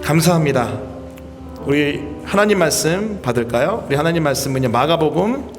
감사합니다. 우리 하나님 말씀 받을까요? 우리 하나님 말씀은요, 마가복음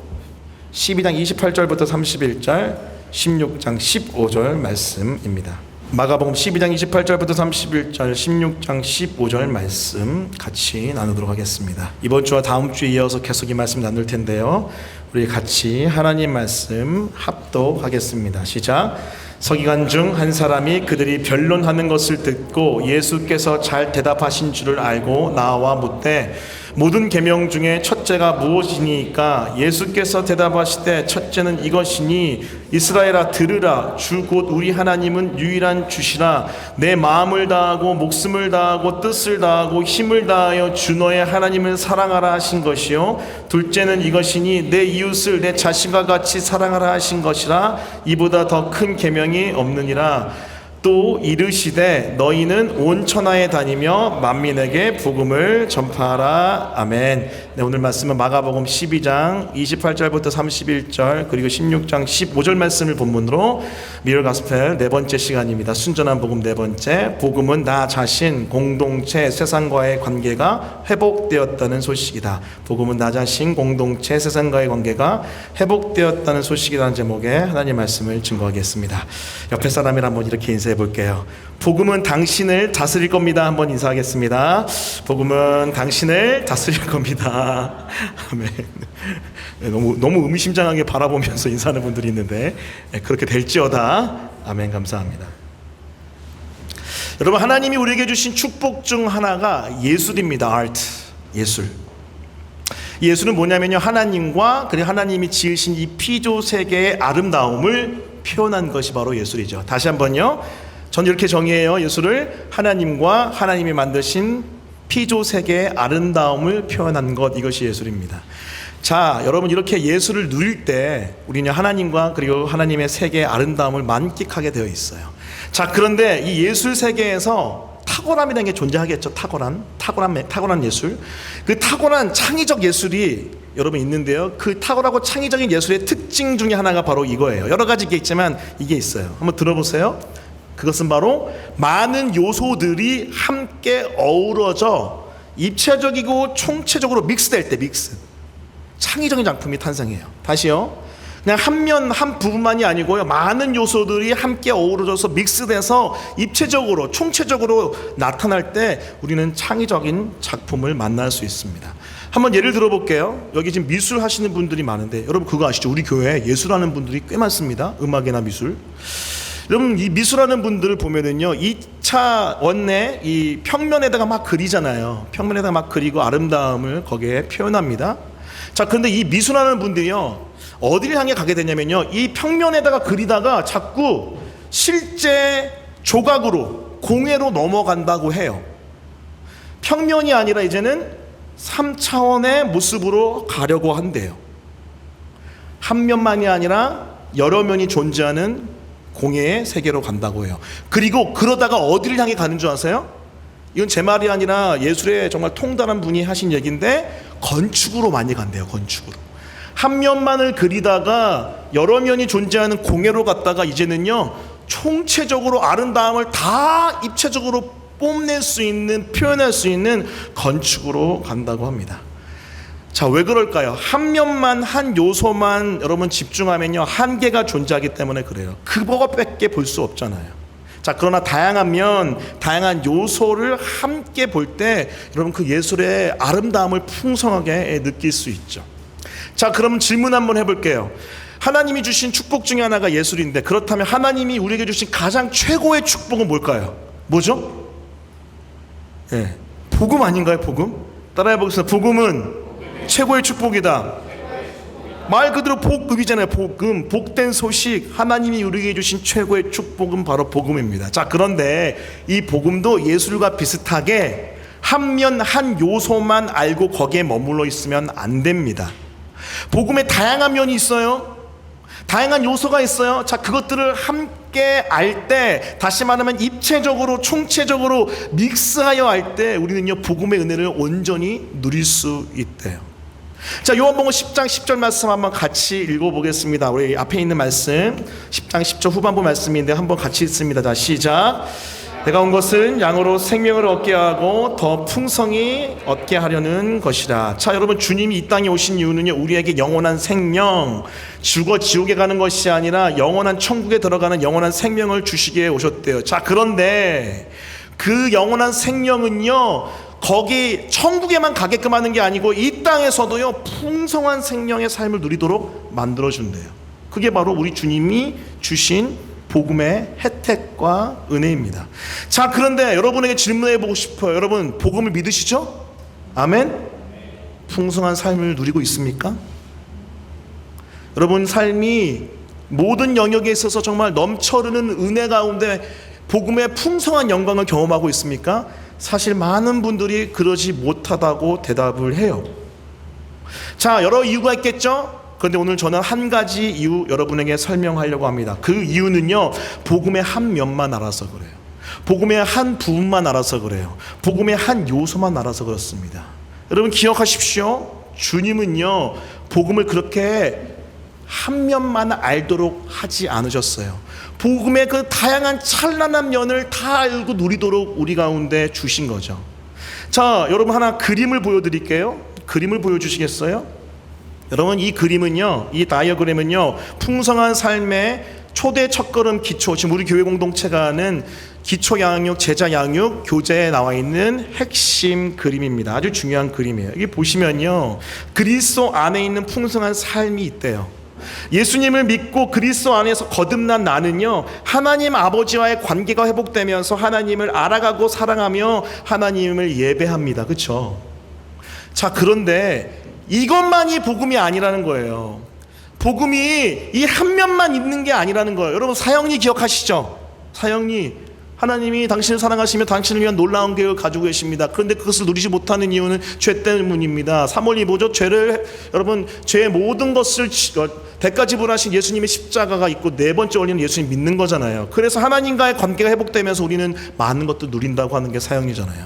12장 28절부터 31절, 16장 15절 말씀입니다. 마가복음 12장 28절부터 31절, 16장 15절 말씀 같이 나누도록 하겠습니다. 이번 주와 다음 주에 이어서 계속 이 말씀 나눌 텐데요, 우리 같이 하나님 말씀 합독하겠습니다. 시작. 서기관 중 한 사람이 그들이 변론하는 것을 듣고 예수께서 잘 대답하신 줄을 알고 나와 묻되 모든 계명 중에 첫째가 무엇이니까? 예수께서 대답하시되 첫째는 이것이니 이스라엘아 들으라. 주 곧 우리 하나님은 유일한 주시라. 내 마음을 다하고 목숨을 다하고 뜻을 다하고 힘을 다하여 주 너의 하나님을 사랑하라 하신 것이요 둘째는 이것이니 내 이웃을 내 자신과 같이 사랑하라 하신 것이라. 이보다 더 큰 계명이 없느니라. 또 이르시되 너희는 온 천하에 다니며 만민에게 복음을 전파하라. 아멘. 네, 오늘 말씀은 마가복음 12장 28절부터 31절 그리고 16장 15절 말씀을 본문으로 미러 가스펠 네 번째 시간입니다. 순전한 복음 네 번째. 복음은 나 자신, 공동체, 세상과의 관계가 회복되었다는 소식이다. 복음은 나 자신, 공동체, 세상과의 관계가 회복되었다는 소식이라는 제목의 하나님 말씀을 증거하겠습니다. 옆에 사람이랑 한번 이렇게 인사해 볼게요. 복음은 당신을 다스릴 겁니다. 한번 인사하겠습니다. 복음은 당신을 다스릴 겁니다. 아멘. 너무 의미심장하게 바라보면서 인사하는 분들이 있는데 그렇게 될지어다. 아멘. 감사합니다. 여러분, 하나님이 우리에게 주신 축복 중 하나가 예술입니다. 아트, 예술. 예술은 뭐냐면요, 하나님과 그리고 하나님이 지으신 이 피조 세계의 아름다움을 표현한 것이 바로 예술이죠. 다시 한번요, 저는 이렇게 정의해요. 예술을 하나님과 하나님이 만드신 피조 세계의 아름다움을 표현한 것, 이것이 예술입니다. 자, 여러분, 이렇게 예술을 누릴 때 우리는 하나님과 그리고 하나님의 세계의 아름다움을 만끽하게 되어 있어요. 자, 그런데 이 예술 세계에서 탁월함이라는 게 존재하겠죠. 탁월한 예술. 그 탁월한 창의적 예술이 여러분 있는데요, 그 탁월하고 창의적인 예술의 특징 중에 하나가 바로 이거예요. 여러 가지 게 있지만 이게 있어요. 한번 들어보세요. 그것은 바로 많은 요소들이 함께 어우러져 입체적이고 총체적으로 믹스될 때, 창의적인 작품이 탄생해요. 다시요. 그냥 한 부분만이 아니고요, 많은 요소들이 함께 어우러져서 믹스돼서 입체적으로, 총체적으로 나타날 때 우리는 창의적인 작품을 만날 수 있습니다. 한번 예를 들어볼게요. 여기 지금 미술 하시는 분들이 많은데 여러분 그거 아시죠? 우리 교회에 예술하는 분들이 꽤 많습니다. 음악이나 미술. 여러분, 이 미술하는 분들을 보면은요, 2차 원내 이 평면에다가 막 그리잖아요. 평면에다가 막 그리고 아름다움을 거기에 표현합니다. 자, 그런데 이 미술하는 분들이요, 어디를 향해 가게 되냐면요, 이 평면에다가 그리다가 자꾸 실제 조각으로, 공예로 넘어간다고 해요. 평면이 아니라 이제는 3차원의 모습으로 가려고 한대요. 한 면만이 아니라 여러 면이 존재하는 공예의 세계로 간다고 해요. 그리고 그러다가 어디를 향해 가는 줄 아세요? 이건 제 말이 아니라 예술에 정말 통달한 분이 하신 얘기인데, 건축으로 많이 간대요. 건축으로. 한 면만을 그리다가 여러 면이 존재하는 공예로 갔다가 이제는요, 총체적으로 아름다움을 다 입체적으로 뽐낼 수 있는, 표현할 수 있는 건축으로 간다고 합니다. 자, 왜 그럴까요? 한 면만, 한 요소만 여러분 집중하면요, 한계가 존재하기 때문에 그래요. 그거밖에 볼 수 없잖아요. 자, 그러나 다양한 면, 다양한 요소를 함께 볼 때 여러분 그 예술의 아름다움을 풍성하게 느낄 수 있죠. 자, 그럼 질문 한번 해볼게요. 하나님이 주신 축복 중에 하나가 예술인데, 그렇다면 하나님이 우리에게 주신 가장 최고의 축복은 뭘까요? 뭐죠? 예, 복음 아닌가요? 복음? 따라해 보겠습니다. 복음은 최고의 축복이다. 말 그대로 복음이잖아요. 복음, 복된 소식. 하나님이 우리에게 주신 최고의 축복은 바로 복음입니다. 자, 그런데 이 복음도 예술과 비슷하게 한 면, 한 요소만 알고 거기에 머물러 있으면 안 됩니다. 복음에 다양한 면이 있어요. 다양한 요소가 있어요. 자, 그것들을 함께 알 때, 다시 말하면 입체적으로, 총체적으로 믹스하여 알 때 우리는요, 복음의 은혜를 온전히 누릴 수 있대요. 자, 요한복음 10장 10절 말씀 한번 같이 읽어보겠습니다. 우리 앞에 있는 말씀 10장 10절 후반부 말씀인데 한번 같이 읽습니다. 자, 시작. 내가 온 것은 양으로 생명을 얻게 하고 더 풍성히 얻게 하려는 것이라. 자, 여러분, 주님이 이 땅에 오신 이유는요, 우리에게 영원한 생명, 죽어 지옥에 가는 것이 아니라 영원한 천국에 들어가는 영원한 생명을 주시기에 오셨대요. 자, 그런데 그 영원한 생명은요, 거기 천국에만 가게끔 하는 게 아니고 이 땅에서도요, 풍성한 생명의 삶을 누리도록 만들어준대요. 그게 바로 우리 주님이 주신 복음의 혜택과 은혜입니다. 자, 그런데 여러분에게 질문해 보고 싶어요. 여러분, 복음을 믿으시죠? 아멘? 풍성한 삶을 누리고 있습니까? 여러분, 삶이 모든 영역에 있어서 정말 넘쳐흐르는 은혜 가운데 복음의 풍성한 영광을 경험하고 있습니까? 사실 많은 분들이 그러지 못하다고 대답을 해요. 자, 여러 이유가 있겠죠? 그런데 오늘 저는 한 가지 이유 여러분에게 설명하려고 합니다. 그 이유는요, 복음의 한 면만 알아서 그래요. 복음의 한 부분만 알아서 그래요. 복음의 한 요소만 알아서 그렇습니다. 여러분, 기억하십시오. 주님은요, 복음을 그렇게 한 면만 알도록 하지 않으셨어요. 복음의 그 다양한 찬란한 면을 다 알고 누리도록 우리 가운데 주신 거죠. 자, 여러분, 하나 그림을 보여드릴게요. 그림을 보여주시겠어요? 여러분, 이 그림은요, 이 다이어그램은요, 풍성한 삶의 초대 첫걸음 기초, 지금 우리 교회 공동체가 하는 기초 양육, 제자 양육 교재에 나와 있는 핵심 그림입니다. 아주 중요한 그림이에요. 여기 보시면요, 그리스도 안에 있는 풍성한 삶이 있대요. 예수님을 믿고 그리스도 안에서 거듭난 나는요, 하나님 아버지와의 관계가 회복되면서 하나님을 알아가고 사랑하며 하나님을 예배합니다. 그렇죠? 자, 그런데 이것만이 복음이 아니라는 거예요. 복음이 이 한 면만 있는 게 아니라는 거예요. 여러분, 사형리 기억하시죠? 사형리, 하나님이 당신을 사랑하시며 당신을 위한 놀라운 계획을 가지고 계십니다. 그런데 그것을 누리지 못하는 이유는 죄 때문입니다. 3월 25죠. 여러분, 죄의 모든 것을 대가 지불하신 예수님의 십자가가 있고 네 번째 원리는 예수님 믿는 거잖아요. 그래서 하나님과의 관계가 회복되면서 우리는 많은 것도 누린다고 하는 게 사형리잖아요.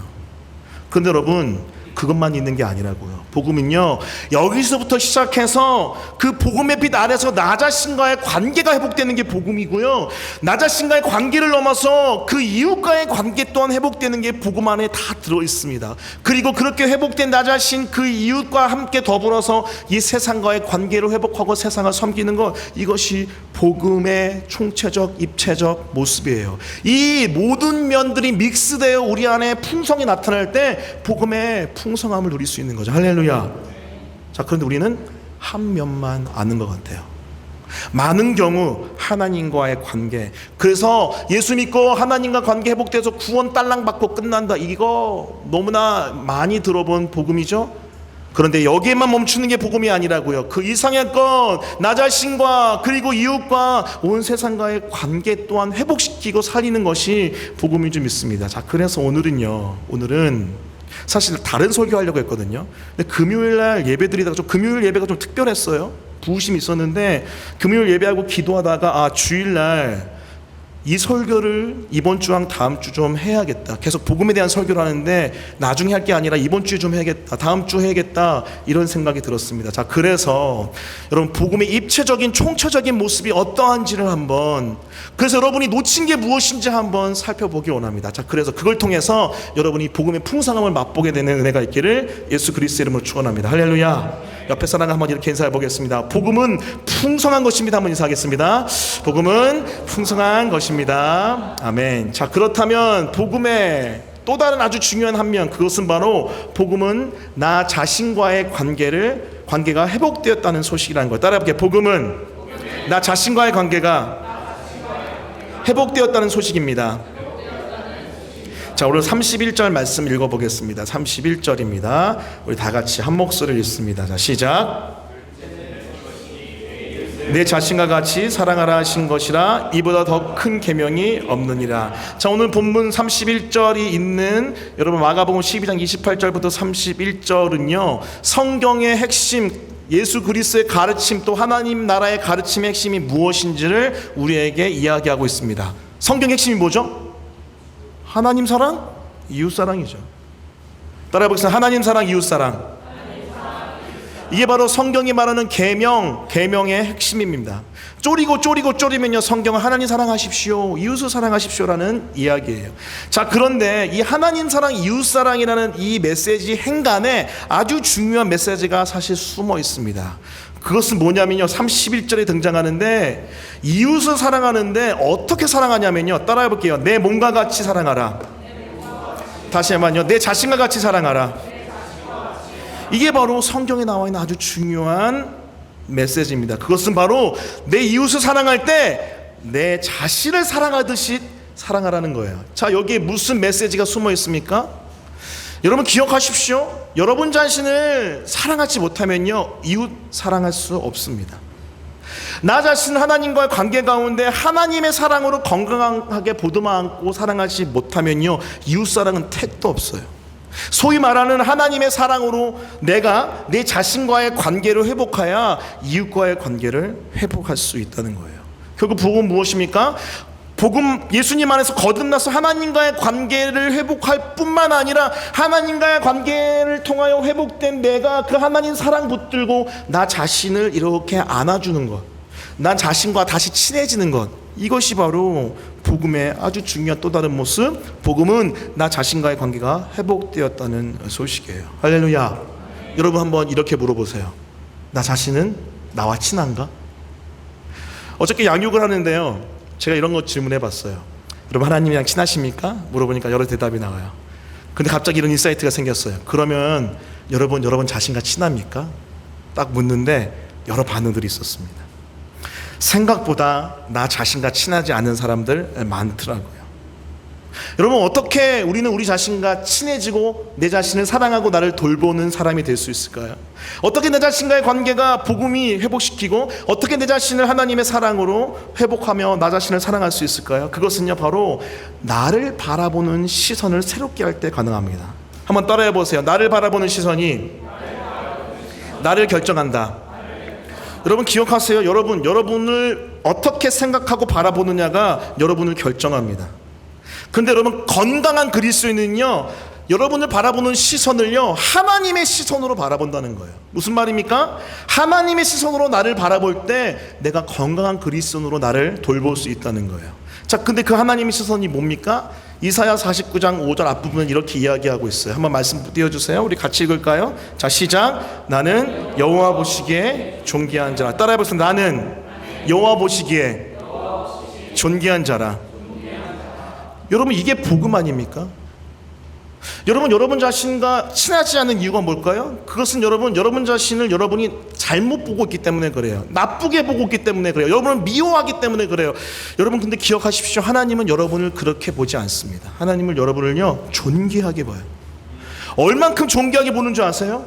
그런데 여러분, 그것만 있는 게 아니라고요. 복음은요, 여기서부터 시작해서 그 복음의 빛 아래서 나 자신과의 관계가 회복되는 게 복음이고요, 나 자신과의 관계를 넘어서 그 이웃과의 관계 또한 회복되는 게 복음 안에 다 들어있습니다. 그리고 그렇게 회복된 나 자신, 그 이웃과 함께 더불어서 이 세상과의 관계를 회복하고 세상을 섬기는 것, 이것이 복음의 총체적 입체적 모습이에요. 이 모든 면들이 믹스되어 우리 안에 풍성이 나타날 때 복음의 풍성함을 누릴 수 있는 거죠. 할렐루야. 자, 그런데 우리는 한 면만 아는 것 같아요. 많은 경우 하나님과의 관계, 그래서 예수 믿고 하나님과 관계 회복돼서 구원 딸랑 받고 끝난다, 이거 너무나 많이 들어본 복음이죠. 그런데 여기에만 멈추는 게 복음이 아니라고요. 그 이상의 것, 나 자신과 그리고 이웃과 온 세상과의 관계 또한 회복시키고 살리는 것이 복음인 줄 믿습니다. 자, 그래서 오늘은 사실 다른 설교하려고 했거든요. 근데 금요일날 예배 드리다가 금요일 예배가 좀 특별했어요. 부으심이 있었는데 금요일 예배하고 기도하다가 주일날 이 설교를 이번 주랑 다음 주 좀 해야겠다, 계속 복음에 대한 설교를 하는데 나중에 할 게 아니라 이번 주에 좀 해야겠다, 다음 주 해야겠다, 이런 생각이 들었습니다. 자, 그래서 여러분, 복음의 입체적인 총체적인 모습이 어떠한지를 한번, 그래서 여러분이 놓친 게 무엇인지 한번 살펴보기 원합니다. 자, 그래서 그걸 통해서 여러분이 복음의 풍성함을 맛보게 되는 은혜가 있기를 예수 그리스도의 이름으로 축원합니다. 할렐루야. 옆에 사람 한번 이렇게 인사해 보겠습니다. 복음은 풍성한 것입니다. 한번 인사하겠습니다. 복음은 풍성한 것입니다. 아멘. 자, 그렇다면 복음의 또 다른 아주 중요한 한 면, 그것은 바로 복음은 나 자신과의 관계가 회복되었다는 소식이라는 거예요. 따라해볼게요. 복음은 나 자신과의 관계가 회복되었다는 소식입니다. 자, 오늘 31절 말씀 읽어보겠습니다. 31절입니다. 우리 다 같이 한 목소리를 읽습니다. 자, 시작. 내 자신과 같이 사랑하라 하신 것이라 이보다 더 큰 계명이 없느니라. 자, 오늘 본문 31절이 있는 여러분 마가복음 12장 28절부터 31절은요, 성경의 핵심, 예수 그리스도의 가르침, 또 하나님 나라의 가르침의 핵심이 무엇인지를 우리에게 이야기하고 있습니다. 성경 핵심이 뭐죠? 하나님 사랑, 이웃 사랑이죠. 따라해보겠습니다. 하나님 사랑, 이웃 사랑. 이게 바로 성경이 말하는 계명의 핵심입니다. 쪼리면요, 성경은 하나님 사랑하십시오, 이웃을 사랑하십시오라는 이야기예요. 자, 그런데 이 하나님 사랑, 이웃 사랑이라는 이 메시지 행간에 아주 중요한 메시지가 사실 숨어 있습니다. 그것은 뭐냐면요, 31절에 등장하는데, 이웃을 사랑하는데 어떻게 사랑하냐면요, 따라해 볼게요. 내 몸과 같이 사랑하라. 다시 한번요, 내 자신과 같이 사랑하라. 이게 바로 성경에 나와 있는 아주 중요한 메시지입니다. 그것은 바로 내 이웃을 사랑할 때 내 자신을 사랑하듯이 사랑하라는 거예요. 자, 여기에 무슨 메시지가 숨어 있습니까? 여러분 기억하십시오. 여러분 자신을 사랑하지 못하면요, 이웃 사랑할 수 없습니다. 나 자신 하나님과의 관계 가운데 하나님의 사랑으로 건강하게 보듬어 안고 사랑하지 못하면요, 이웃 사랑은 택도 없어요. 소위 말하는 하나님의 사랑으로 내가 내 자신과의 관계를 회복해야 이웃과의 관계를 회복할 수 있다는 거예요. 결국 복음은 무엇입니까? 복음, 예수님 안에서 거듭나서 하나님과의 관계를 회복할 뿐만 아니라 하나님과의 관계를 통하여 회복된 내가 그 하나님 사랑 붙들고 나 자신을 이렇게 안아주는 것, 난 자신과 다시 친해지는 것, 이것이 바로 복음의 아주 중요한 또 다른 모습. 복음은 나 자신과의 관계가 회복되었다는 소식이에요. 할렐루야. 여러분 한번 이렇게 물어보세요. 나 자신은 나와 친한가? 어저께 양육을 하는데요, 제가 이런 거 질문해 봤어요. 여러분 하나님이랑 친하십니까? 물어보니까 여러 대답이 나와요. 근데 갑자기 이런 인사이트가 생겼어요. 그러면 여러분 자신과 친합니까? 딱 묻는데 여러 반응들이 있었습니다. 생각보다 나 자신과 친하지 않은 사람들 많더라고요. 여러분 어떻게 우리는 우리 자신과 친해지고 내 자신을 사랑하고 나를 돌보는 사람이 될 수 있을까요? 어떻게 내 자신과의 관계가 복음이 회복시키고 어떻게 내 자신을 하나님의 사랑으로 회복하며 나 자신을 사랑할 수 있을까요? 그것은요, 바로 나를 바라보는 시선을 새롭게 할 때 가능합니다. 한번 따라해 보세요. 나를 바라보는 시선이 나를 결정한다. 여러분 기억하세요. 여러분을 어떻게 생각하고 바라보느냐가 여러분을 결정합니다. 근데 여러분 건강한 그리스도인은요, 여러분을 바라보는 시선을요, 하나님의 시선으로 바라본다는 거예요. 무슨 말입니까? 하나님의 시선으로 나를 바라볼 때 내가 건강한 그리스도인으로 나를 돌볼 수 있다는 거예요. 자, 근데 그 하나님의 시선이 뭡니까? 이사야 49장 5절 앞부분은 이렇게 이야기하고 있어요. 한번 말씀 띄워주세요. 우리 같이 읽을까요? 자, 시작. 나는 여호와 보시기에 존귀한 자라. 따라해보세요. 나는 여호와 보시기에 존귀한 자라. 여러분 이게 복음 아닙니까? 여러분 자신과 친하지 않은 이유가 뭘까요? 그것은 여러분 자신을 여러분이 잘못 보고 있기 때문에 그래요. 나쁘게 보고 있기 때문에 그래요. 여러분을 미워하기 때문에 그래요. 여러분 근데 기억하십시오. 하나님은 여러분을 그렇게 보지 않습니다. 하나님을 여러분을요, 존귀하게 봐요. 얼만큼 존귀하게 보는 줄 아세요?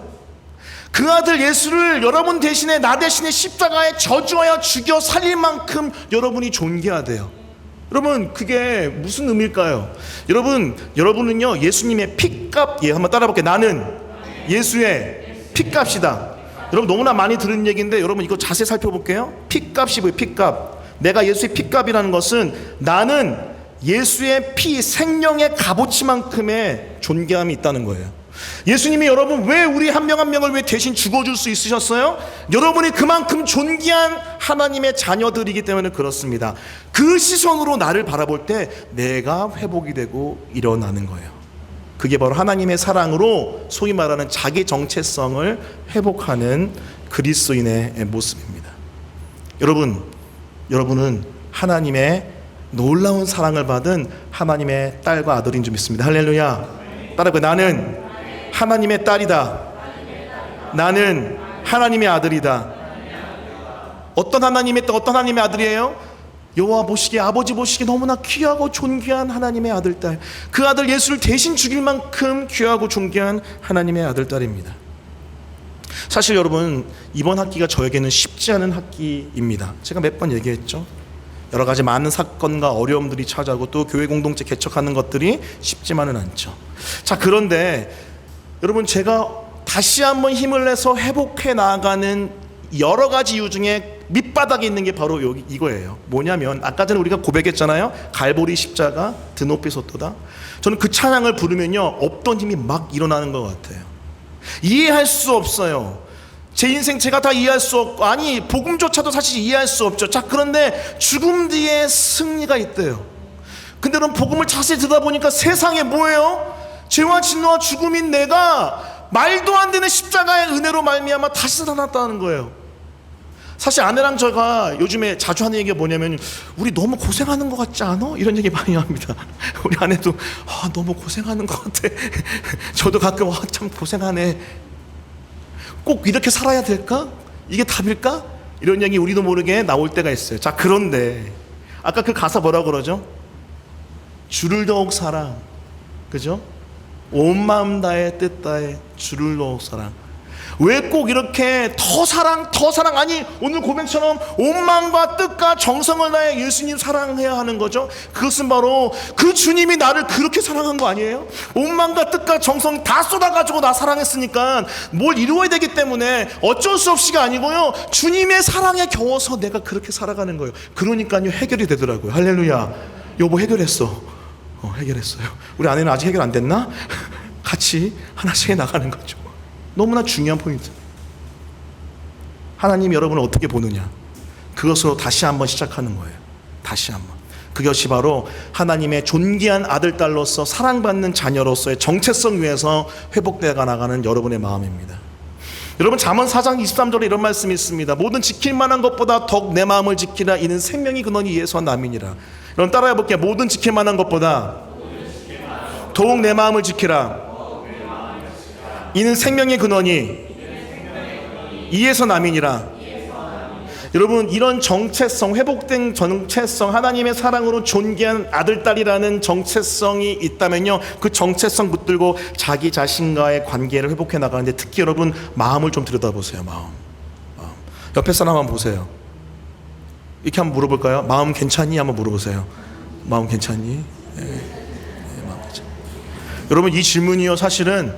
그 아들 예수를 여러분 대신에 나 대신에 십자가에 저주하여 죽여 살릴 만큼 여러분이 존귀하대요. 여러분 그게 무슨 의미일까요? 여러분은요, 예수님의 피값, 한번 따라볼게요. 나는 예수의 피값이다. 여러분 너무나 많이 들은 얘기인데 여러분 이거 자세히 살펴볼게요. 피값이 뭐예요? 피값. 내가 예수의 피값이라는 것은 나는 예수의 피, 생명의 값어치만큼의 존귀함이 있다는 거예요. 예수님이 여러분 왜 우리 한 명 한 명을 왜 대신 죽어줄 수 있으셨어요? 여러분이 그만큼 존귀한 하나님의 자녀들이기 때문에 그렇습니다. 그 시선으로 나를 바라볼 때 내가 회복이 되고 일어나는 거예요. 그게 바로 하나님의 사랑으로 소위 말하는 자기 정체성을 회복하는 그리스도인의 모습입니다. 여러분은 하나님의 놀라운 사랑을 받은 하나님의 딸과 아들인 줄 믿습니다. 할렐루야. 따라해. 나는 하나님의 딸이다. 나는 하나님의 아들이다. 어떤 하나님의 딸, 어떤 하나님의 아들이에요? 여호와 보시기에, 아버지 보시기에 너무나 귀하고 존귀한 하나님의 아들, 딸. 그 아들 예수를 대신 죽일 만큼 귀하고 존귀한 하나님의 아들, 딸입니다. 사실 여러분 이번 학기가 저에게는 쉽지 않은 학기입니다. 제가 몇 번 얘기했죠. 여러 가지 많은 사건과 어려움들이 찾아오고 또 교회 공동체 개척하는 것들이 쉽지만은 않죠. 자, 그런데 여러분 제가 다시 한번 힘을 내서 회복해 나가는 여러 가지 이유 중에 밑바닥에 있는 게 바로 이거예요. 뭐냐면 아까 전에 우리가 고백했잖아요. 갈보리 십자가 드높이 솟도다. 저는 그 찬양을 부르면요, 없던 힘이 막 일어나는 것 같아요. 이해할 수 없어요. 제 인생 제가 다 이해할 수 없고, 아니 복음조차도 사실 이해할 수 없죠. 자, 그런데 죽음 뒤에 승리가 있대요. 근데 그럼 복음을 자세히 들여다보니까 세상에 뭐예요? 죄와 진노와 죽음인 내가 말도 안 되는 십자가의 은혜로 말미암아 다시 살아났다는 거예요. 사실 아내랑 제가 요즘에 자주 하는 얘기가 뭐냐면, 우리 너무 고생하는 것 같지 않아? 이런 얘기 많이 합니다. 우리 아내도 너무 고생하는 것 같아. 저도 가끔 참 고생하네. 꼭 이렇게 살아야 될까? 이게 답일까? 이런 얘기 우리도 모르게 나올 때가 있어요. 자, 그런데 아까 그 가사 뭐라고 그러죠? 주를 더욱 사랑, 그죠? 온 마음 다해 뜻 다해 주를 더욱 사랑. 왜 꼭 이렇게 더 사랑, 아니 오늘 고백처럼 온 마음과 뜻과 정성을 다해 예수님 사랑해야 하는 거죠? 그것은 바로 그 주님이 나를 그렇게 사랑한 거 아니에요? 온 마음과 뜻과 정성 다 쏟아가지고 나 사랑했으니까 뭘 이루어야 되기 때문에 어쩔 수 없이가 아니고요, 주님의 사랑에 겨워서 내가 그렇게 살아가는 거예요. 그러니까요 해결이 되더라고요. 할렐루야. 여보 해결했어. 해결했어요. 우리 아내는 아직 해결 안 됐나? 같이 하나씩 해 나가는 거죠. 너무나 중요한 포인트. 하나님이 여러분을 어떻게 보느냐, 그것으로 다시 한번 시작하는 거예요. 다시 한번. 그것이 바로 하나님의 존귀한 아들, 딸로서 사랑받는 자녀로서의 정체성 위에서 회복되어 나가는 여러분의 마음입니다. 여러분, 잠언 4장 23절에 이런 말씀이 있습니다. 모든 지킬 만한 것보다 더욱 내 마음을 지키라. 이는 생명이 근원이 예수와 남이니라. 여러분 따라해 볼게요. 모든 지킬 만한 것보다 더욱 내 마음을 지키라. 이는 생명의 근원이 이에서 남이니라. 여러분, 이런 정체성, 회복된 정체성, 하나님의 사랑으로 존귀한 아들, 딸이라는 정체성이 있다면요, 그 정체성 붙들고 자기 자신과의 관계를 회복해 나가는데, 특히 여러분 마음을 좀 들여다보세요. 마음. 옆에 사람 한번 보세요. 이렇게 한번 물어볼까요? 마음 괜찮니? 한번 물어보세요. 마음 괜찮니? 마음 괜찮니? 여러분, 이 질문이요 사실은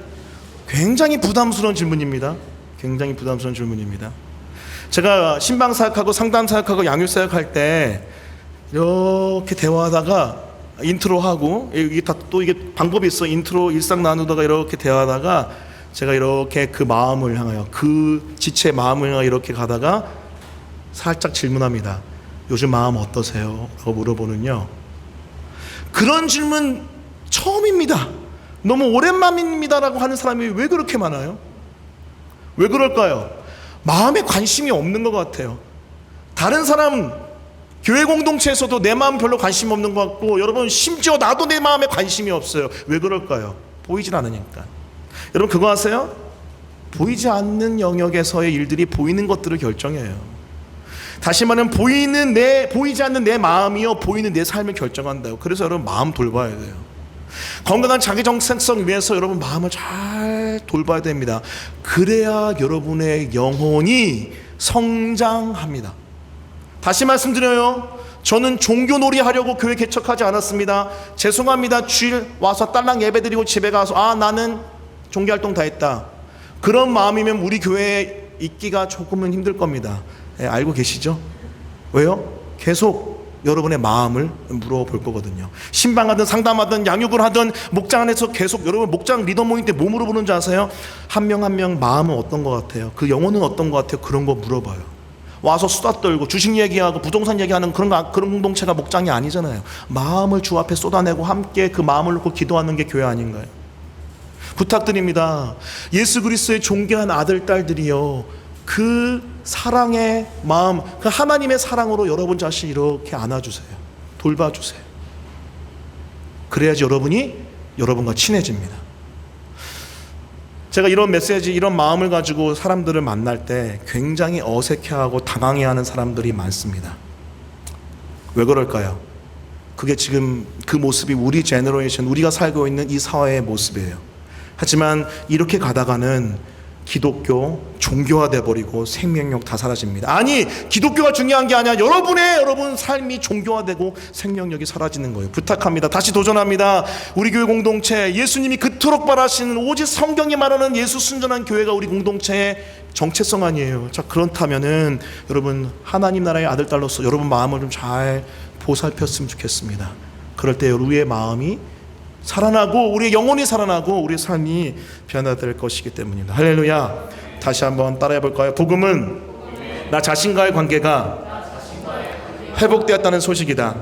굉장히 부담스러운 질문입니다. 굉장히 부담스러운 질문입니다. 제가 신방사역하고 상담사역하고 양육사역할 때 이렇게 대화하다가 인트로하고, 이게 다 또 이게 방법이 있어. 인트로 일상 나누다가 이렇게 대화하다가 제가 이렇게 그 마음을 향하여, 그 지체의 마음을 향하여 이렇게 가다가 살짝 질문합니다. 요즘 마음 어떠세요? 라고 물어보는요, 그런 질문 처음입니다. 너무 오랜만입니다라고 하는 사람이 왜 그렇게 많아요? 왜 그럴까요? 마음에 관심이 없는 것 같아요. 다른 사람 교회 공동체에서도 내 마음 별로 관심 없는 것 같고, 여러분 심지어 나도 내 마음에 관심이 없어요. 왜 그럴까요? 보이질 않으니까. 여러분 그거 아세요? 보이지 않는 영역에서의 일들이 보이는 것들을 결정해요. 다시 말하면 보이지 않는 내 마음이요, 보이는 내 삶을 결정한다요. 그래서 여러분 마음 돌봐야 돼요. 건강한 자기 정체성 위해서 여러분 마음을 잘 돌봐야 됩니다. 그래야 여러분의 영혼이 성장합니다. 다시 말씀드려요, 저는 종교놀이 하려고 교회 개척하지 않았습니다. 죄송합니다. 주일 와서 딸랑 예배드리고 집에 가서 나는 종교활동 다 했다, 그런 마음이면 우리 교회에 있기가 조금은 힘들 겁니다. 알고 계시죠? 왜요? 계속 여러분의 마음을 물어볼 거거든요. 신방하든 상담하든 양육을 하든 목장 안에서 계속 여러분 목장 리더 모임 때 뭐 물어보는지 아세요? 한 명 한 명 마음은 어떤 것 같아요? 그 영혼은 어떤 것 같아요? 그런 거 물어봐요. 와서 수다 떨고 주식 얘기하고 부동산 얘기하는 그런 공동체가 목장이 아니잖아요. 마음을 주 앞에 쏟아내고 함께 그 마음을 놓고 기도하는 게 교회 아닌가요? 부탁드립니다. 예수 그리스도의 존귀한 아들, 딸들이요, 그 사랑의 마음, 그 하나님의 사랑으로 여러분 자신 이렇게 안아주세요. 돌봐주세요. 그래야지 여러분이 여러분과 친해집니다. 제가 이런 메시지, 이런 마음을 가지고 사람들을 만날 때 굉장히 어색해하고 당황해하는 사람들이 많습니다. 왜 그럴까요? 그게 지금 그 모습이 우리 제너레이션, 우리가 살고 있는 이 사회의 모습이에요. 하지만 이렇게 가다가는 기독교 종교화돼 버리고 생명력 다 사라집니다. 아니, 기독교가 중요한 게 아니야. 여러분 삶이 종교화되고 생명력이 사라지는 거예요. 부탁합니다. 다시 도전합니다. 우리 교회 공동체, 예수님이 그토록 바라시는 오직 성경이 말하는 예수 순전한 교회가 우리 공동체의 정체성 아니에요. 자, 그렇다면은 여러분 하나님 나라의 아들, 딸로서 여러분 마음을 좀 잘 보살폈으면 좋겠습니다. 그럴 때 우리의 마음이 살아나고 우리의 영혼이 살아나고 우리의 삶이 변화될 것이기 때문입니다. 할렐루야. 다시 한번 따라해 볼까요? 복음은 나 자신과의 관계가 회복되었다는 소식이다.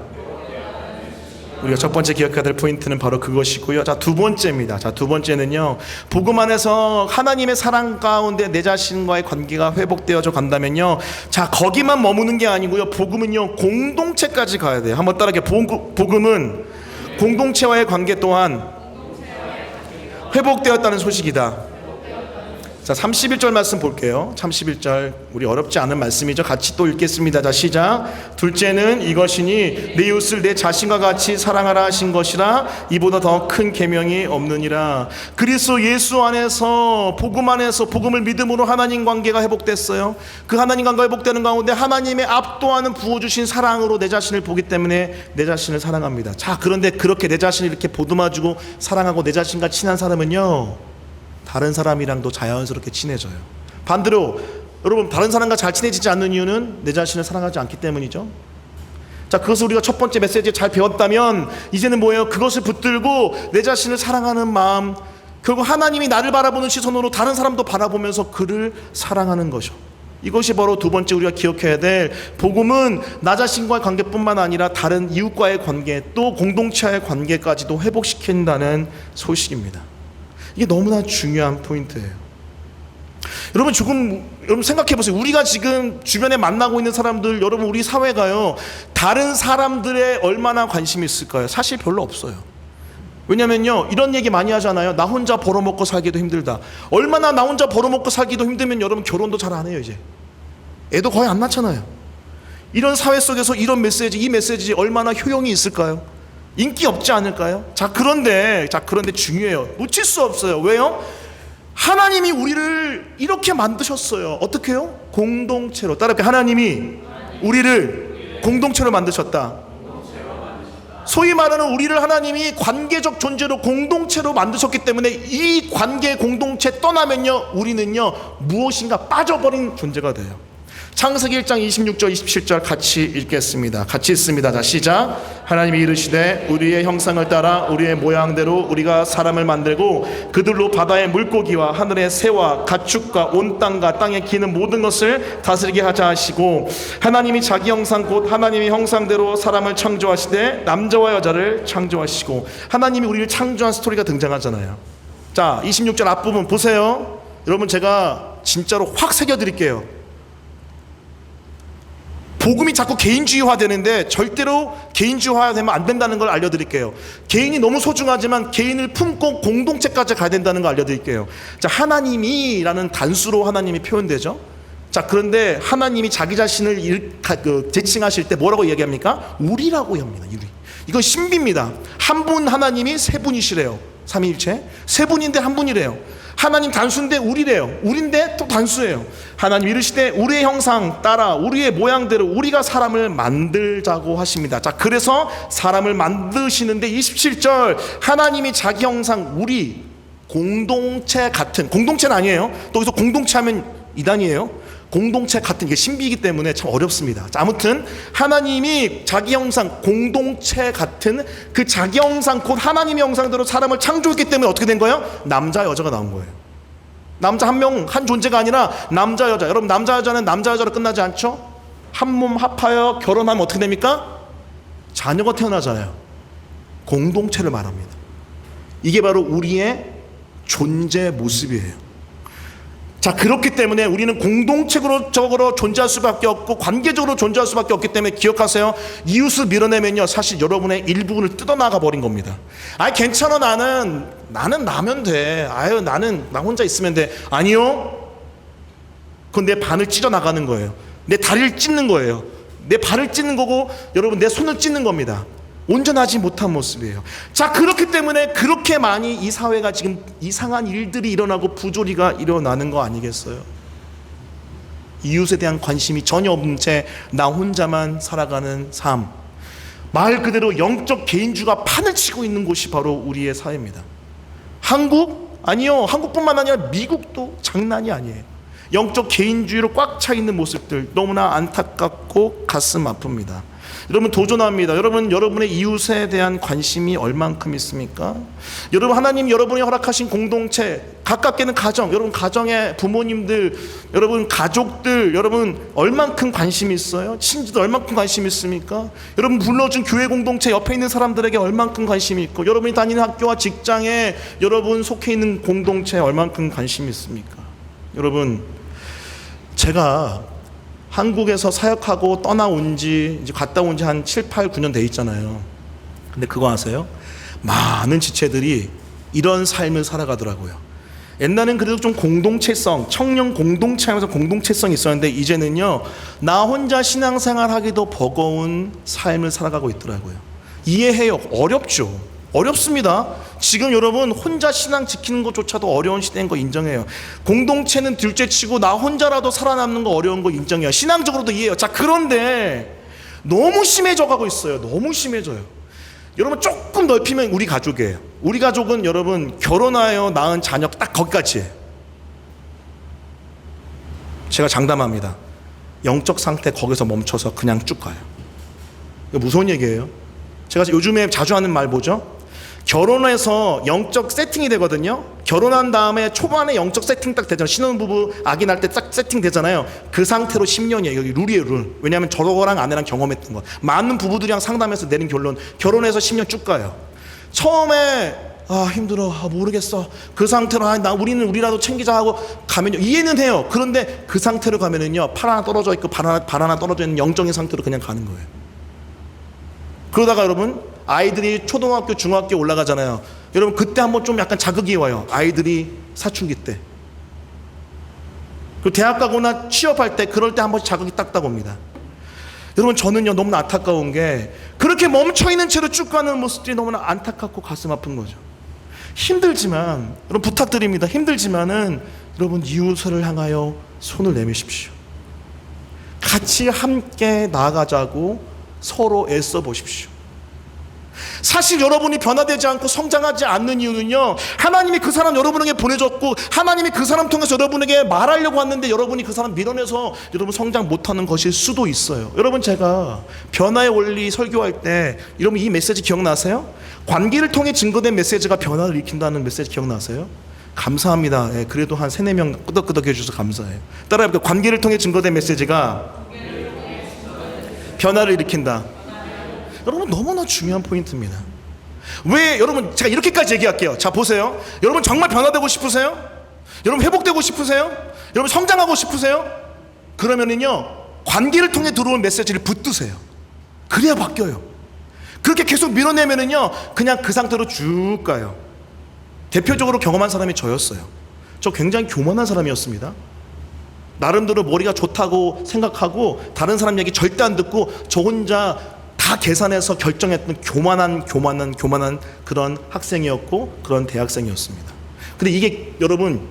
우리가 첫 번째 기억해야 될 포인트는 바로 그것이고요. 자, 두 번째입니다. 자, 두 번째는요, 복음 안에서 하나님의 사랑 가운데 내 자신과의 관계가 회복되어져 간다면요, 자, 거기만 머무는 게 아니고요, 복음은요 공동체까지 가야 돼요. 한번 따라해. 복음은 공동체와의 관계 또한 회복되었다는 소식이다. 자, 31절 말씀 볼게요. 31절, 우리 어렵지 않은 말씀이죠. 같이 또 읽겠습니다. 자, 시작. 둘째는 이것이니 내 이웃을 내 자신과 같이 사랑하라 하신 것이라. 이보다 더 큰 계명이 없느니라. 그리스도 예수 안에서, 복음 안에서, 복음을 믿음으로 하나님 관계가 회복됐어요. 그 하나님 관계가 회복되는 가운데 하나님의 압도하는 부어주신 사랑으로 내 자신을 보기 때문에 내 자신을 사랑합니다. 자, 그런데 그렇게 내 자신을 이렇게 보듬어주고 사랑하고 내 자신과 친한 사람은요, 다른 사람이랑도 자연스럽게 친해져요. 반대로 여러분, 다른 사람과 잘 친해지지 않는 이유는 내 자신을 사랑하지 않기 때문이죠. 자, 그것을 우리가 첫 번째 메시지에 잘 배웠다면 이제는 뭐예요? 그것을 붙들고 내 자신을 사랑하는 마음, 결국 하나님이 나를 바라보는 시선으로 다른 사람도 바라보면서 그를 사랑하는 것이죠. 이것이 바로 두 번째 우리가 기억해야 될, 복음은 나 자신과의 관계뿐만 아니라 다른 이웃과의 관계, 또 공동체와의 관계까지도 회복시킨다는 소식입니다. 이게 너무나 중요한 포인트예요. 여러분 생각해 보세요. 우리가 지금 주변에 만나고 있는 사람들, 여러분 우리 사회가요, 다른 사람들의 얼마나 관심이 있을까요? 사실 별로 없어요. 왜냐면요, 이런 얘기 많이 하잖아요. 나 혼자 벌어먹고 살기도 힘들다. 얼마나 나 혼자 벌어먹고 살기도 힘들면 여러분 결혼도 잘 안 해요. 이제 애도 거의 안 낳잖아요. 이런 사회 속에서 이런 메시지, 이 메시지 얼마나 효용이 있을까요? 인기 없지 않을까요? 자, 그런데 중요해요. 놓칠 수 없어요. 왜요? 하나님이 우리를 이렇게 만드셨어요. 어떻게 해요? 공동체로. 따라해. 하나님이 우리를 공동체로 만드셨다. 소위 말하는 우리를 하나님이 관계적 존재로 공동체로 만드셨기 때문에 이 관계 공동체 떠나면요, 우리는요 무엇인가 빠져버린 존재가 돼요. 창세기 1장 26절 27절 같이 읽겠습니다. 같이 읽습니다. 자, 시작. 하나님이 이르시되 우리의 형상을 따라 우리의 모양대로 우리가 사람을 만들고 그들로 바다의 물고기와 하늘의 새와 가축과 온 땅과 땅에 기는 모든 것을 다스리게 하자 하시고, 하나님이 자기 형상 곧 하나님의 형상대로 사람을 창조하시되 남자와 여자를 창조하시고. 하나님이 우리를 창조한 스토리가 등장하잖아요. 자, 26절 앞부분 보세요. 여러분, 제가 진짜로 확 새겨드릴게요. 복음이 자꾸 개인주의화 되는데 절대로 개인주의화 되면 안 된다는 걸 알려드릴게요. 개인이 너무 소중하지만 개인을 품고 공동체까지 가야 된다는 걸 알려드릴게요. 자, 하나님이라는 단수로 하나님이 표현되죠. 자, 그런데 하나님이 자기 자신을 제칭하실 때 뭐라고 얘기합니까? 우리라고 합니다. 우리. 이건 신비입니다. 한 분 하나님이 세 분이시래요. 삼위일체 세 분인데 한 분이래요. 하나님 단수인데 우리래요. 우리인데 또 단수예요. 하나님 이르시되 우리의 형상 따라 우리의 모양대로 우리가 사람을 만들자고 하십니다. 자, 그래서 사람을 만드시는데 27절 하나님이 자기 형상, 우리 공동체 같은, 공동체는 아니에요. 또 여기서 공동체 하면 이단이에요. 공동체 같은, 게 신비이기 때문에 참 어렵습니다. 자, 아무튼 하나님이 자기 형상, 공동체 같은 그 자기 형상 곧 하나님의 형상대로 사람을 창조했기 때문에 어떻게 된 거예요? 남자 여자가 나온 거예요. 남자 한 명, 한 존재가 아니라 남자 여자. 여러분, 남자 여자는 남자 여자로 끝나지 않죠? 한 몸 합하여 결혼하면 어떻게 됩니까? 자녀가 태어나잖아요. 공동체를 말합니다. 이게 바로 우리의 존재 모습이에요. 자, 그렇기 때문에 우리는 공동체적으로 존재할 수밖에 없고 관계적으로 존재할 수밖에 없기 때문에 기억하세요. 이웃을 밀어내면요, 사실 여러분의 일부분을 뜯어나가 버린 겁니다. 아이, 괜찮아, 나는 나면 돼. 아유, 나는 나 혼자 있으면 돼. 아니요, 그건 내 반을 찢어 나가는 거예요. 내 다리를 찢는 거예요. 내 발을 찢는 거고, 여러분, 내 손을 찢는 겁니다. 온전하지 못한 모습이에요. 자, 그렇기 때문에 그렇게 많이 이 사회가 지금 이상한 일들이 일어나고 부조리가 일어나는 거 아니겠어요? 이웃에 대한 관심이 전혀 없는 채 나 혼자만 살아가는 삶, 말 그대로 영적 개인주의가 판을 치고 있는 곳이 바로 우리의 사회입니다. 한국? 아니요, 한국뿐만 아니라 미국도 장난이 아니에요. 영적 개인주의로 꽉 차 있는 모습들, 너무나 안타깝고 가슴 아픕니다. 여러분 도전합니다. 여러분, 여러분의 이웃에 대한 관심이 얼만큼 있습니까? 여러분, 하나님 여러분이 허락하신 공동체, 가깝게는 가정, 여러분 가정의 부모님들, 여러분 가족들, 여러분 얼만큼 관심이 있어요? 친지들 얼만큼 관심이 있습니까? 여러분 불러준 교회 공동체 옆에 있는 사람들에게 얼만큼 관심이 있고, 여러분이 다니는 학교와 직장에 여러분 속해 있는 공동체에 얼만큼 관심이 있습니까? 여러분, 제가 한국에서 사역하고 떠나온 지, 이제 갔다 온 지 한 7, 8, 9년 돼 있잖아요. 근데 그거 아세요? 많은 지체들이 이런 삶을 살아가더라고요. 옛날엔 그래도 좀 공동체성, 청년 공동체 하면서 공동체성이 있었는데, 이제는요, 나 혼자 신앙생활 하기도 버거운 삶을 살아가고 있더라고요. 이해해요. 어렵죠. 어렵습니다. 지금 여러분 혼자 신앙 지키는 것조차도 어려운 시대인 거 인정해요. 공동체는 둘째치고 나 혼자라도 살아남는 거 어려운 거 인정해요. 신앙적으로도 이해해요. 자, 그런데 너무 심해져 가고 있어요. 너무 심해져요. 여러분 조금 넓히면 우리 가족이에요. 우리 가족은 여러분 결혼하여 낳은 자녀 딱 거기까지예요. 제가 장담합니다. 영적 상태 거기서 멈춰서 그냥 쭉 가요. 이거 무서운 얘기예요. 제가 요즘에 자주 하는 말 뭐죠? 결혼해서 영적 세팅이 되거든요. 결혼한 다음에 초반에 영적 세팅 딱 되잖아요. 신혼부부 아기 낳을 때 딱 세팅 되잖아요. 그 상태로 10년이에요. 여기 룰이에요, 룰. 왜냐하면 저거랑 아내랑 경험했던 거. 많은 부부들이랑 상담해서 내린 결론, 결혼해서 10년 쭉 가요. 처음에 힘들어, 모르겠어, 그 상태로 우리라도 챙기자 하고 가면요, 이해는 해요. 그런데 그 상태로 가면은요, 팔 하나 떨어져 있고 발 하나 떨어져 있는 영적인 상태로 그냥 가는 거예요. 그러다가 여러분 아이들이 초등학교 중학교 올라가잖아요. 여러분 그때 한번 좀 약간 자극이 와요. 아이들이 사춘기 때, 그리고 대학 가거나 취업할 때, 그럴 때 한 번씩 자극이 딱딱 옵니다. 여러분 저는요 너무나 안타까운 게, 그렇게 멈춰있는 채로 쭉 가는 모습들이 너무나 안타깝고 가슴 아픈 거죠. 힘들지만 여러분 부탁드립니다. 힘들지만은 여러분 이웃을 향하여 손을 내미십시오. 같이 함께 나아가자고 서로 애써 보십시오. 사실 여러분이 변화되지 않고 성장하지 않는 이유는요, 하나님이 그 사람 여러분에게 보내줬고, 하나님이 그 사람 통해서 여러분에게 말하려고 하는데 여러분이 그 사람 밀어내서 여러분 성장 못하는 것일 수도 있어요. 여러분 제가 변화의 원리 설교할 때 여러분 이 메시지 기억나세요? 관계를 통해 증거된 메시지가 변화를 일으킨다는 메시지 기억나세요? 감사합니다. 그래도 한 3, 4명 끄덕끄덕 해주셔서 감사해요. 따라해볼게요. 관계를 통해 증거된 메시지가 변화를 일으킨다. 여러분 너무나 중요한 포인트입니다. 왜 여러분, 제가 이렇게까지 얘기할게요. 자 보세요. 여러분 정말 변화되고 싶으세요? 여러분 회복되고 싶으세요? 여러분 성장하고 싶으세요? 그러면은요 관계를 통해 들어온 메시지를 붙드세요. 그래야 바뀌어요. 그렇게 계속 밀어내면은요 그냥 그 상태로 쭉 가요. 대표적으로 경험한 사람이 저였어요. 저 굉장히 교만한 사람이었습니다. 나름대로 머리가 좋다고 생각하고 다른 사람 얘기 절대 안 듣고 저 혼자 다 계산해서 결정했던 교만한 그런 학생이었고 그런 대학생이었습니다. 근데 이게 여러분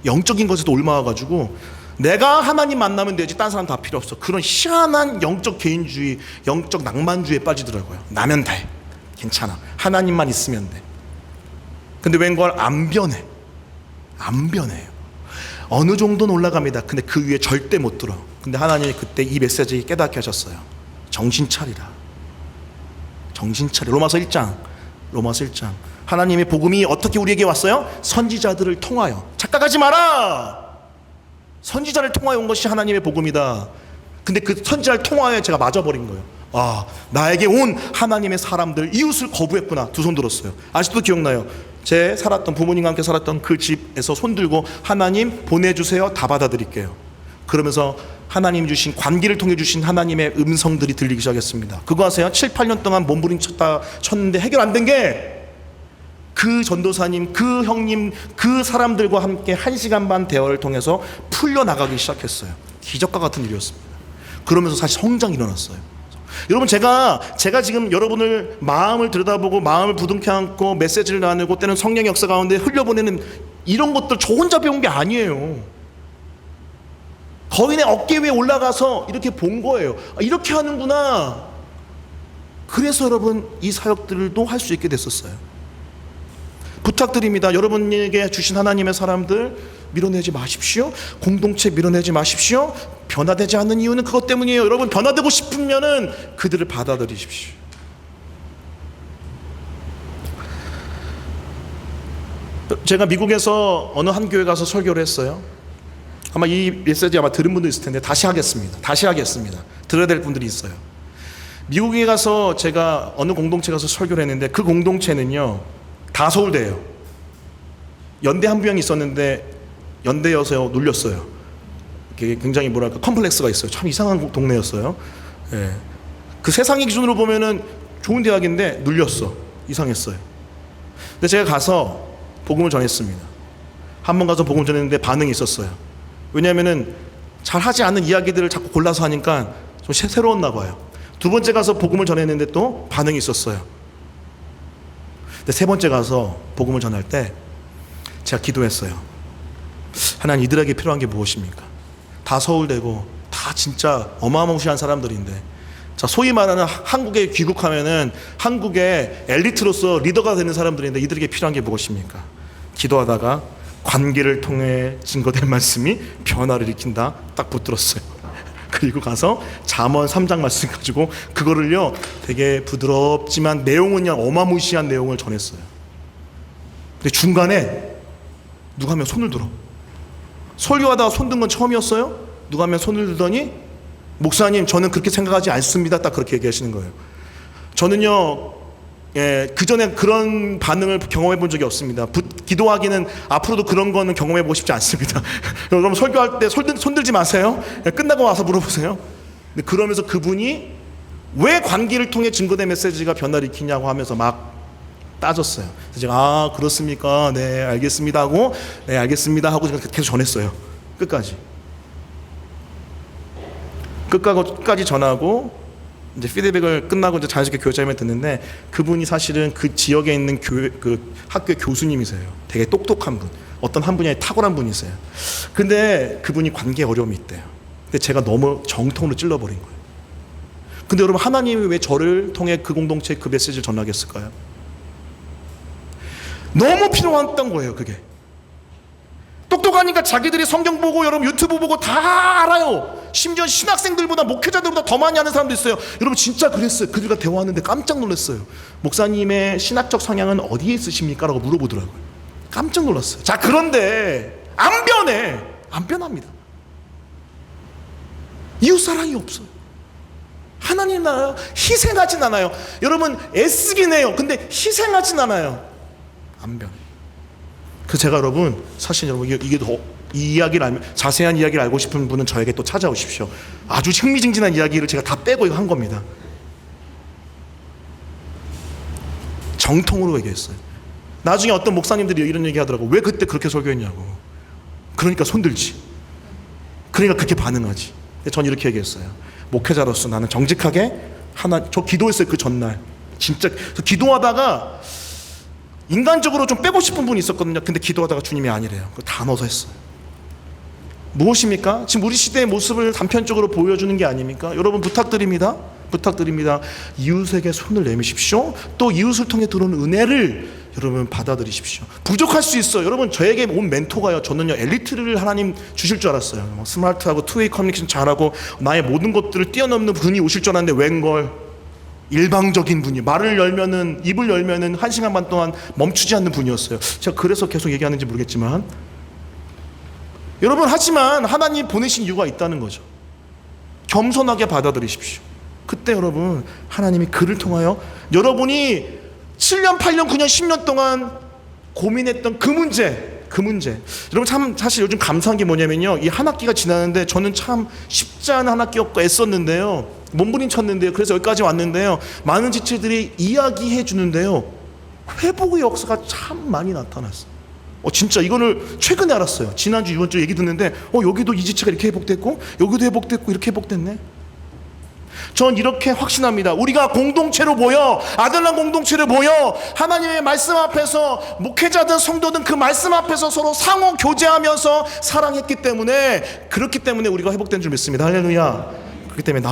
영적인 것에도 올라와가지고 내가 하나님 만나면 되지 딴 사람 다 필요 없어, 그런 희한한 영적 개인주의, 영적 낭만주의에 빠지더라고요. 나면 돼, 괜찮아, 하나님만 있으면 돼. 근데 웬걸 안 변해요. 어느 정도는 올라갑니다. 근데 그 위에 절대 못 들어. 근데 하나님이 그때 이 메시지 깨닫게 하셨어요. 정신 차리라. 로마서 1장. 하나님의 복음이 어떻게 우리에게 왔어요? 선지자들을 통하여. 착각하지 마라. 선지자를 통하여 온 것이 하나님의 복음이다. 근데 그 선지자를 통하여 제가 맞아버린 거예요. 나에게 온 하나님의 사람들, 이웃을 거부했구나. 두 손 들었어요. 아직도 기억나요. 제 부모님과 함께 살았던 그 집에서 손 들고 하나님 보내주세요, 다 받아들일게요. 그러면서 하나님 주신, 관계를 통해 주신 하나님의 음성들이 들리기 시작했습니다. 그거 아세요? 7, 8년 동안 쳤는데 해결 안 된 게, 그 전도사님, 그 형님, 그 사람들과 함께 1시간 반 대화를 통해서 풀려나가기 시작했어요. 기적과 같은 일이었습니다. 그러면서 사실 성장이 일어났어요. 여러분 제가 지금 여러분을 마음을 들여다보고 마음을 부둥켜 안고 메시지를 나누고 때는 성령의 역사 가운데 흘려보내는 이런 것들 저 혼자 배운 게 아니에요. 거인의 어깨 위에 올라가서 이렇게 본 거예요. 이렇게 하는구나. 그래서 여러분 이 사역들도 할 수 있게 됐었어요. 부탁드립니다. 여러분에게 주신 하나님의 사람들, 밀어내지 마십시오. 공동체 밀어내지 마십시오. 변화되지 않는 이유는 그것 때문이에요. 여러분, 변화되고 싶으면은 그들을 받아들이십시오. 제가 미국에서 어느 한 교회 가서 설교를 했어요. 아마 이 메시지 아마 들은 분도 있을 텐데 다시 하겠습니다. 들어야 될 분들이 있어요. 미국에 가서 제가 어느 공동체 가서 설교를 했는데 그 공동체는요 다 서울대예요. 연대 한 부형이 있었는데 연대여서 눌렸어요. 굉장히 뭐랄까 컴플렉스가 있어요. 참 이상한 동네였어요. 예. 그 세상의 기준으로 보면은 좋은 대학인데 눌렸어. 이상했어요. 근데 제가 가서 복음을 전했습니다. 한 번 가서 복음을 전했는데 반응이 있었어요. 왜냐하면은 잘 하지 않는 이야기들을 자꾸 골라서 하니까 좀 새로웠나 봐요. 두 번째 가서 복음을 전했는데 또 반응이 있었어요. 근데 세 번째 가서 복음을 전할 때 제가 기도했어요. 하나님, 이들에게 필요한 게 무엇입니까? 다 서울대고 다 진짜 어마무시한 사람들인데, 자, 소위 말하는 한국에 귀국하면은 한국의 엘리트로서 리더가 되는 사람들인데 이들에게 필요한 게 무엇입니까? 기도하다가 관계를 통해 증거된 말씀이 변화를 일으킨다 딱 붙들었어요. 그리고 가서 잠언 3장 말씀 가지고 그거를요 되게 부드럽지만 내용은 그냥 어마무시한 내용을 전했어요. 근데 중간에 누가 하면 손을 들어. 설교하다가 손 든 건 처음이었어요. 누가 하면 손을 들더니 목사님, 저는 그렇게 생각하지 않습니다. 딱 그렇게 얘기하시는 거예요. 저는요 그 전에 그런 반응을 경험해 본 적이 없습니다. 기도하기는 앞으로도 그런 거는 경험해 보고 싶지 않습니다. 여러분, 설교할 때 손 들지 마세요. 끝나고 와서 물어보세요. 근데 그러면서 그분이 왜 관계를 통해 증거된 메시지가 변화를 일으키냐고 하면서 막 따졌어요. 그래서 제가 아, 그렇습니까? 네, 알겠습니다 하고 네, 알겠습니다 하고 제가 계속 전했어요. 끝까지 전하고 이제 피드백을 끝나고 이제 자연스럽게 교육자님을 듣는데, 그분이 사실은 그 지역에 있는 그 학교 교수님이세요. 되게 똑똑한 분, 어떤 한 분야에 탁월한 분이세요. 근데 그분이 관계에 어려움이 있대요. 근데 제가 너무 정통으로 찔러버린 거예요. 근데 여러분, 하나님이 왜 저를 통해 그 공동체에 그 메시지를 전하겠을까요? 너무 필요했던 거예요. 그게 똑똑하니까 자기들이 성경 보고 여러분 유튜브 보고 다 알아요. 심지어 신학생들보다 목회자들보다 더 많이 아는 사람도 있어요. 여러분, 진짜 그랬어요. 그들과 대화하는데 깜짝 놀랐어요. 목사님의 신학적 성향은 어디에 있으십니까? 라고 물어보더라고요. 깜짝 놀랐어요. 자, 그런데 안 변합니다. 이웃사랑이 없어요. 하나님 나라 희생하진 않아요. 여러분, 애쓰긴 해요. 근데 희생하진 않아요. 안 변해요. 그래서 제가 여러분, 사실 여러분 이게 더 이 이야기를 알면, 자세한 이야기를 알고 싶은 분은 저에게 또 찾아오십시오. 아주 흥미진진한 이야기를 제가 다 빼고 한 겁니다. 정통으로 얘기했어요. 나중에 어떤 목사님들이 이런 얘기 하더라고. 왜 그때 그렇게 설교했냐고. 그러니까 손들지. 그러니까 그렇게 반응하지. 전 이렇게 얘기했어요. 목회자로서 나는 정직하게 저 기도했어요. 그 전날 진짜 기도하다가 인간적으로 좀 빼고 싶은 분이 있었거든요. 근데 기도하다가 주님이 아니래요. 그거 다 넣어서 했어요. 무엇입니까? 지금 우리 시대의 모습을 단편적으로 보여주는 게 아닙니까? 여러분, 부탁드립니다. 이웃에게 손을 내미십시오. 또 이웃을 통해 들어오는 은혜를 여러분 받아들이십시오. 부족할 수 있어요. 여러분, 저에게 온 멘토가요, 저는요 엘리트를 하나님 주실 줄 알았어요. 스마트하고 투웨이 커뮤니케이션 잘하고 나의 모든 것들을 뛰어넘는 분이 오실 줄 알았는데 웬걸 일방적인 분이, 입을 열면은 1시간 반 동안 멈추지 않는 분이었어요. 제가 그래서 계속 얘기하는지 모르겠지만, 여러분, 하지만 하나님 보내신 이유가 있다는 거죠. 겸손하게 받아들이십시오. 그때 여러분, 하나님이 그를 통하여 여러분이 7년, 8년, 9년, 10년 동안 고민했던 그 문제, 여러분, 참 사실 요즘 감사한 게 뭐냐면요, 이 한 학기가 지나는데 저는 참 쉽지 않은 한 학기였고 애썼는데요, 몸부림쳤는데요, 그래서 여기까지 왔는데요, 많은 지체들이 이야기해 주는데요, 회복의 역사가 참 많이 나타났어요. 진짜 이거를 최근에 알았어요. 지난주, 이번주 얘기 듣는데 여기도 이 지체가 이렇게 회복됐고 여기도 회복됐고 이렇게 회복됐네. 전 이렇게 확신합니다. 우리가 공동체로 모여, 아들랑 공동체로 모여 하나님의 말씀 앞에서 목회자든 성도든 그 말씀 앞에서 서로 상호 교제하면서 사랑했기 때문에, 그렇기 때문에 우리가 회복된 줄 믿습니다. 할렐루야. 그렇기 때문에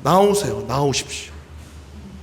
나오십시오.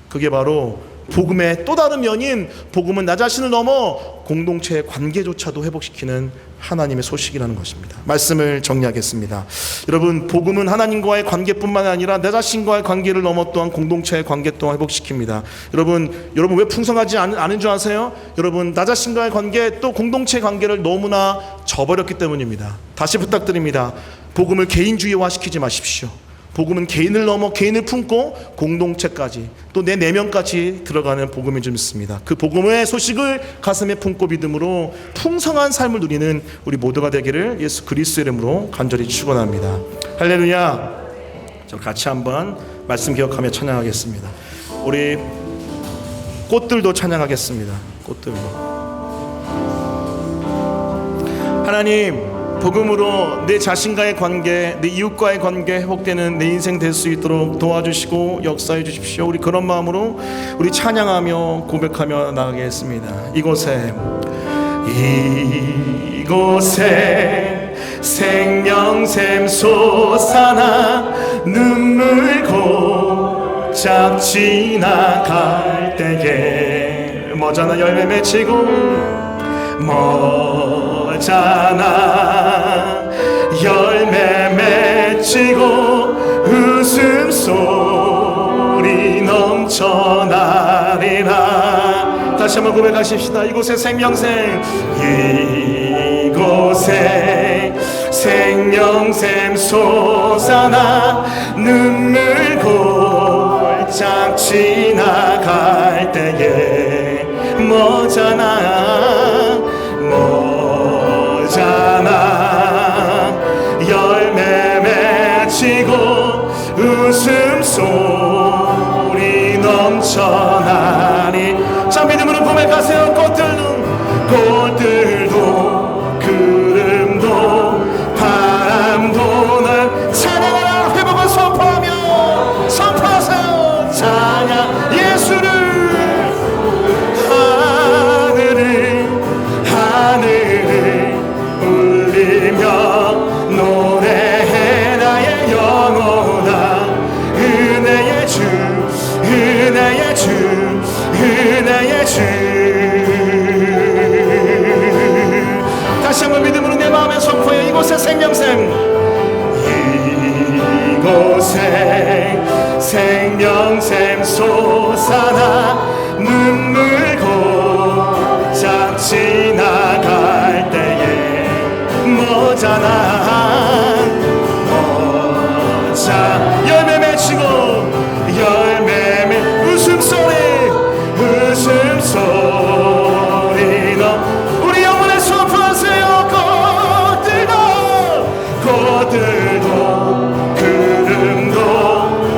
그게 바로 복음의 또 다른 면인 복음은 나 자신을 넘어 공동체의 관계조차도 회복시키는 하나님의 소식이라는 것입니다. 말씀을 정리하겠습니다. 여러분, 복음은 하나님과의 관계뿐만 아니라 내 자신과의 관계를 넘어 또한 공동체의 관계 또한 회복시킵니다. 여러분 왜 풍성하지 않은 줄 아세요? 여러분, 나 자신과의 관계 또 공동체의 관계를 너무나 저버렸기 때문입니다. 다시 부탁드립니다. 복음을 개인주의화시키지 마십시오. 복음은 개인을 넘어 개인을 품고 공동체까지 또 내 내면까지 들어가는 복음이 좀 있습니다. 그 복음의 소식을 가슴에 품고 믿음으로 풍성한 삶을 누리는 우리 모두가 되기를 예수 그리스도의 이름으로 간절히 축원합니다. 할렐루야. 저 같이 한번 말씀 기억하며 찬양하겠습니다. 우리 꽃들도 찬양하겠습니다. 꽃들도. 하나님, 복음으로 내 자신과의 관계, 내 이웃과의 관계 회복되는 내 인생 될 수 있도록 도와주시고 역사해 주십시오. 우리 그런 마음으로 우리 찬양하며 고백하며 나가겠습니다. 이곳에 생명샘 솟아나 눈물 고작 지나갈 때에 머잖아 열매 맺히고 머잖아 열매 맺히고 웃음소리 넘쳐나리라. 다시 한번 고백하십시다. 이곳에 생명샘 솟아나 눈물 골짝 지나갈 때에 머잖아 열매 맺히고 웃음소리 넘쳐나니. 자, 믿음으로 고백하세요. 꽃들도 구름도 바람도 날 찬양하라. 회복을 선포하세요. 찬양 예수를 하늘을 울리며 노래해 나의 영혼아. 은혜의 주 다시 한번 믿음으로 내 마음에 선포해. 이곳에 생명샘 솟아나 눈물 고작 지나갈 때에 머잖아 열매 맺히고 웃음소리 우리 영혼에 선포하세요. 꽃들도 구름도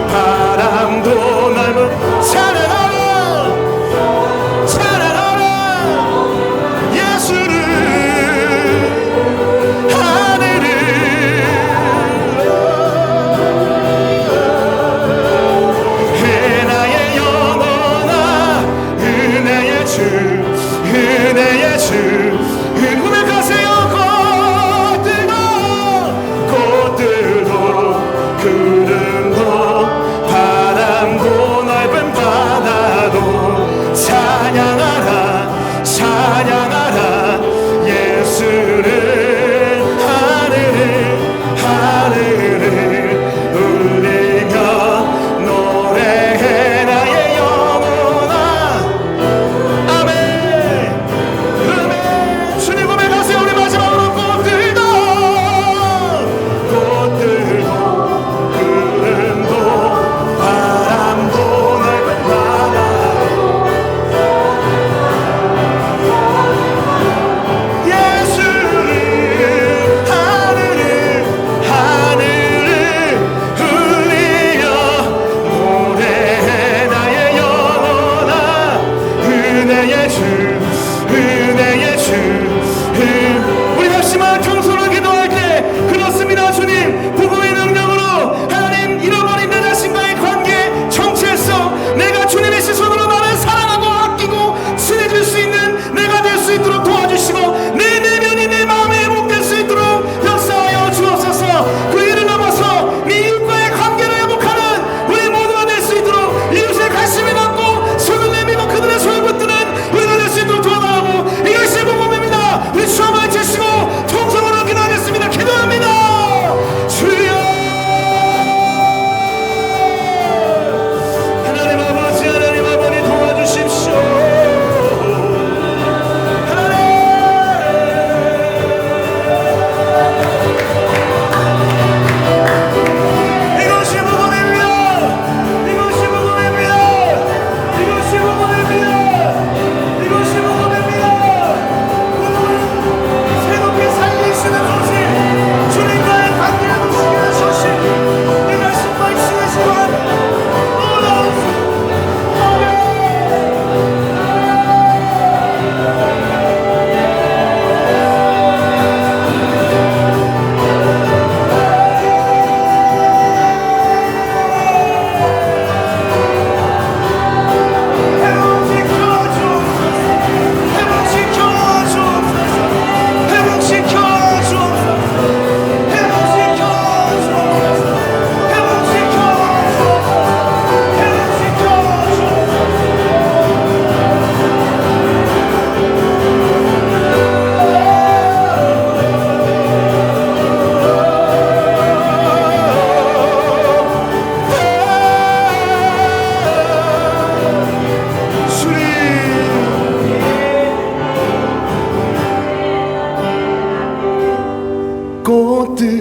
바람도 날 찬양하라 예수를 하늘을 나의 영혼아. 은혜의 주 고백하세요. 꽃들도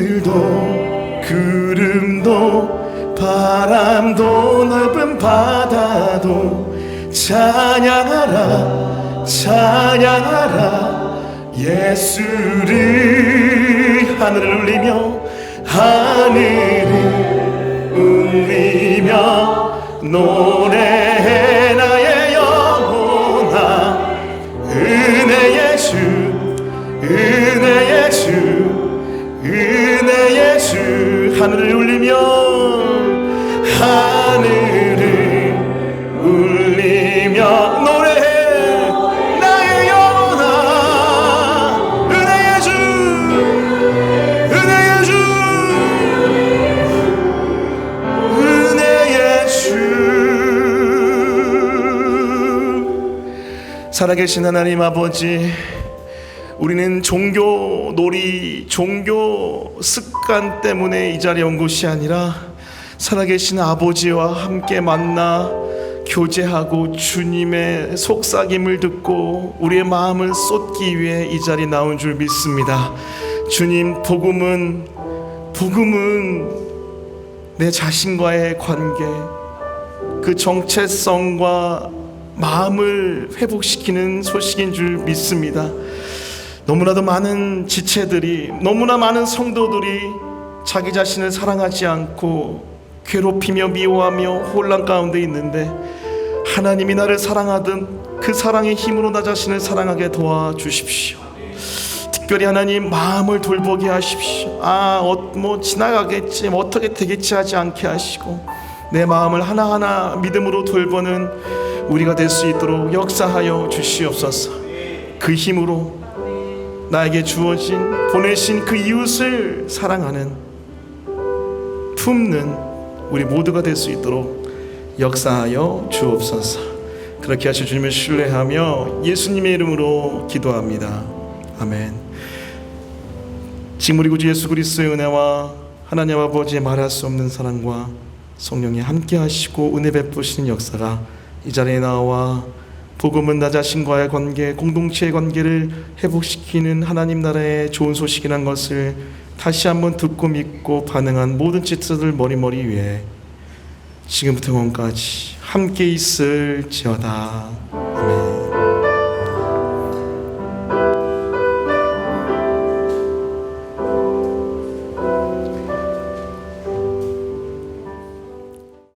하늘도 구름도 바람도 넓은 바다도 찬양하라 찬양하라 예수를. 하늘을 울리며 하늘을 울리며 노래해 나의 영혼아 은혜의 주 은혜의 주 은혜의 주. 하늘을 울리며 하늘을 울리며 노래해 나의 영혼아 은혜의 주 은혜의 주 은혜의 주. 살아계신 하나님 아버지, 우리는 종교 놀이, 종교 습관 때문에 이 자리에 온 것이 아니라 살아계신 아버지와 함께 만나 교제하고 주님의 속삭임을 듣고 우리의 마음을 쏟기 위해 이 자리에 나온 줄 믿습니다. 주님, 복음은 내 자신과의 관계, 그 정체성과 마음을 회복시키는 소식인 줄 믿습니다. 너무나도 많은 지체들이, 너무나 많은 성도들이 자기 자신을 사랑하지 않고 괴롭히며 미워하며 혼란 가운데 있는데, 하나님이 나를 사랑하듯 그 사랑의 힘으로 나 자신을 사랑하게 도와주십시오. 특별히 하나님, 마음을 돌보게 하십시오. 지나가겠지, 어떻게 되겠지 하지 않게 하시고 내 마음을 하나하나 믿음으로 돌보는 우리가 될 수 있도록 역사하여 주시옵소서. 그 힘으로 나에게 보내신 그 이웃을 사랑하는, 품는 우리 모두가 될 수 있도록 역사하여 주옵소서. 그렇게 하실 주님을 신뢰하며 예수님의 이름으로 기도합니다. 아멘. 지금 우리 구주 예수 그리스도의 은혜와 하나님 아버지의 말할 수 없는 사랑과 성령이 함께 하시고 은혜 베푸시는 역사가 이 자리에 나와 복음은 나 자신과의 관계, 공동체의 관계를 회복시키는 하나님 나라의 좋은 소식이란 것을 다시 한번 듣고 믿고 반응한 모든 지체들 머리머리 위에 지금부터 영원까지 함께 있을지어다.